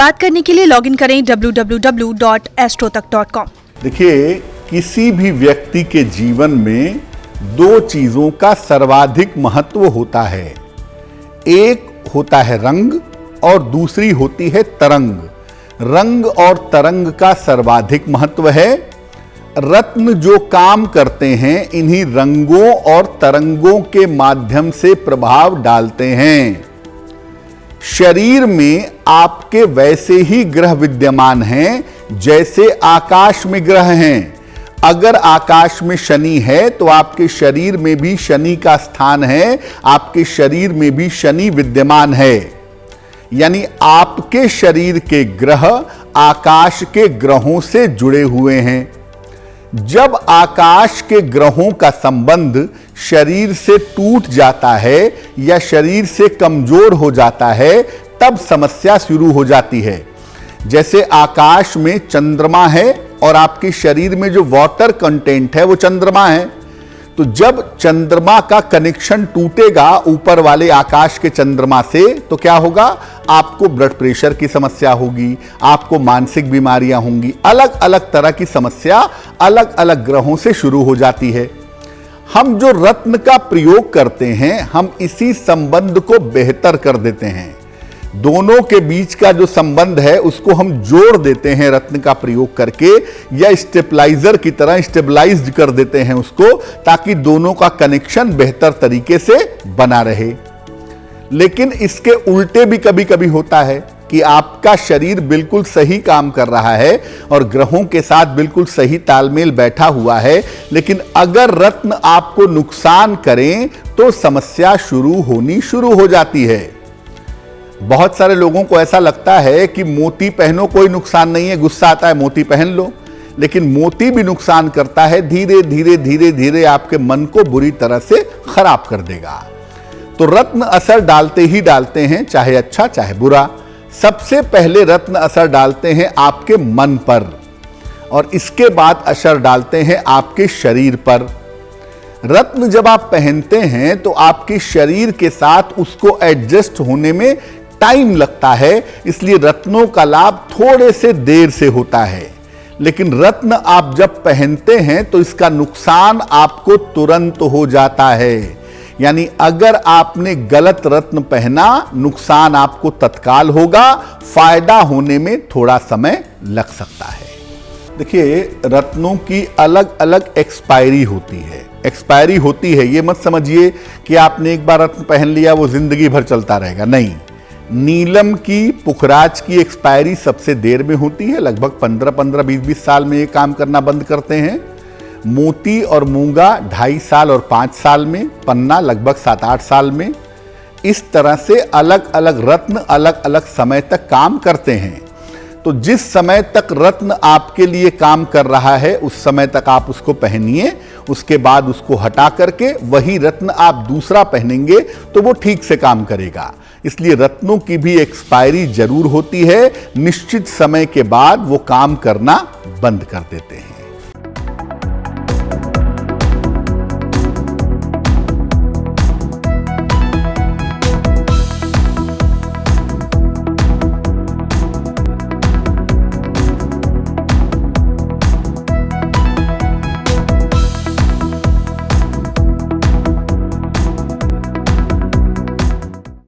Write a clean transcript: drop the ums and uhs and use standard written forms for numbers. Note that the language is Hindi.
बात करने के लिए लॉगिन करें www.astrotak.com। देखिए, किसी भी व्यक्ति के जीवन में दो चीजों का सर्वाधिक महत्व होता है। एक होता है रंग और दूसरी होती है तरंग। रंग और तरंग का सर्वाधिक महत्व है। रत्न जो काम करते हैं इन्हीं रंगों और तरंगों के माध्यम से प्रभाव डालते हैं। शरीर में आपके वैसे ही ग्रह विद्यमान हैं जैसे आकाश में ग्रह हैं। अगर आकाश में शनि है तो आपके शरीर में भी शनि का स्थान है, आपके शरीर में भी शनि विद्यमान है। यानी आपके शरीर के ग्रह आकाश के ग्रहों से जुड़े हुए हैं। जब आकाश के ग्रहों का संबंध शरीर से टूट जाता है या शरीर से कमजोर हो जाता है तब समस्या शुरू हो जाती है। जैसे आकाश में चंद्रमा है और आपके शरीर में जो वाटर कंटेंट है वो चंद्रमा है, तो जब चंद्रमा का कनेक्शन टूटेगा ऊपर वाले आकाश के चंद्रमा से तो क्या होगा? आपको ब्लड प्रेशर की समस्या होगी, आपको मानसिक बीमारियां होंगी, अलग अलग तरह की समस्या अलग अलग ग्रहों से शुरू हो जाती है। हम जो रत्न का प्रयोग करते हैं हम इसी संबंध को बेहतर कर देते हैं। दोनों के बीच का जो संबंध है उसको हम जोड़ देते हैं रत्न का प्रयोग करके, या स्टेबलाइजर की तरह स्टेबलाइज्ड कर देते हैं उसको, ताकि दोनों का कनेक्शन बेहतर तरीके से बना रहे। लेकिन इसके उल्टे भी कभी कभी होता है कि आपका शरीर बिल्कुल सही काम कर रहा है और ग्रहों के साथ बिल्कुल सही तालमेल बैठा हुआ है, लेकिन अगर रत्न आपको नुकसान करें तो समस्या शुरू हो जाती है। बहुत सारे लोगों को ऐसा लगता है कि मोती पहनो कोई नुकसान नहीं है, गुस्सा आता है मोती पहन लो, लेकिन मोती भी नुकसान करता है। धीरे धीरे धीरे धीरे आपके मन को बुरी तरह से खराब कर देगा। तो रत्न असर डालते ही डालते हैं, चाहे अच्छा चाहे बुरा। सबसे पहले रत्न असर डालते हैं आपके मन पर और इसके बाद असर डालते हैं आपके शरीर पर। रत्न जब आप पहनते हैं तो आपके शरीर के साथ उसको एडजस्ट होने में टाइम लगता है, इसलिए रत्नों का लाभ थोड़े से देर से होता है। लेकिन रत्न आप जब पहनते हैं तो इसका नुकसान आपको तुरंत हो जाता है। यानी अगर आपने गलत रत्न पहना नुकसान आपको तत्काल होगा, फायदा होने में थोड़ा समय लग सकता है। देखिए, रत्नों की अलग अलग एक्सपायरी होती है। एक्सपायरी होती है ये मत समझिए कि आपने एक बार रत्न पहन लिया वो जिंदगी भर चलता रहेगा, नहीं। नीलम की, पुखराज की एक्सपायरी सबसे देर में होती है, लगभग 15-15, 20-20 साल में ये काम करना बंद करते हैं। मोती और मूंगा 2.5 साल और 5 साल में, पन्ना लगभग 7-8 साल में। इस तरह से अलग अलग रत्न अलग अलग समय तक काम करते हैं। तो जिस समय तक रत्न आपके लिए काम कर रहा है उस समय तक आप उसको पहनिए, उसके बाद उसको हटा करके वही रत्न आप दूसरा पहनेंगे तो वो ठीक से काम करेगा। इसलिए रत्नों की भी एक्सपायरी जरूर होती है, निश्चित समय के बाद वो काम करना बंद कर देते हैं।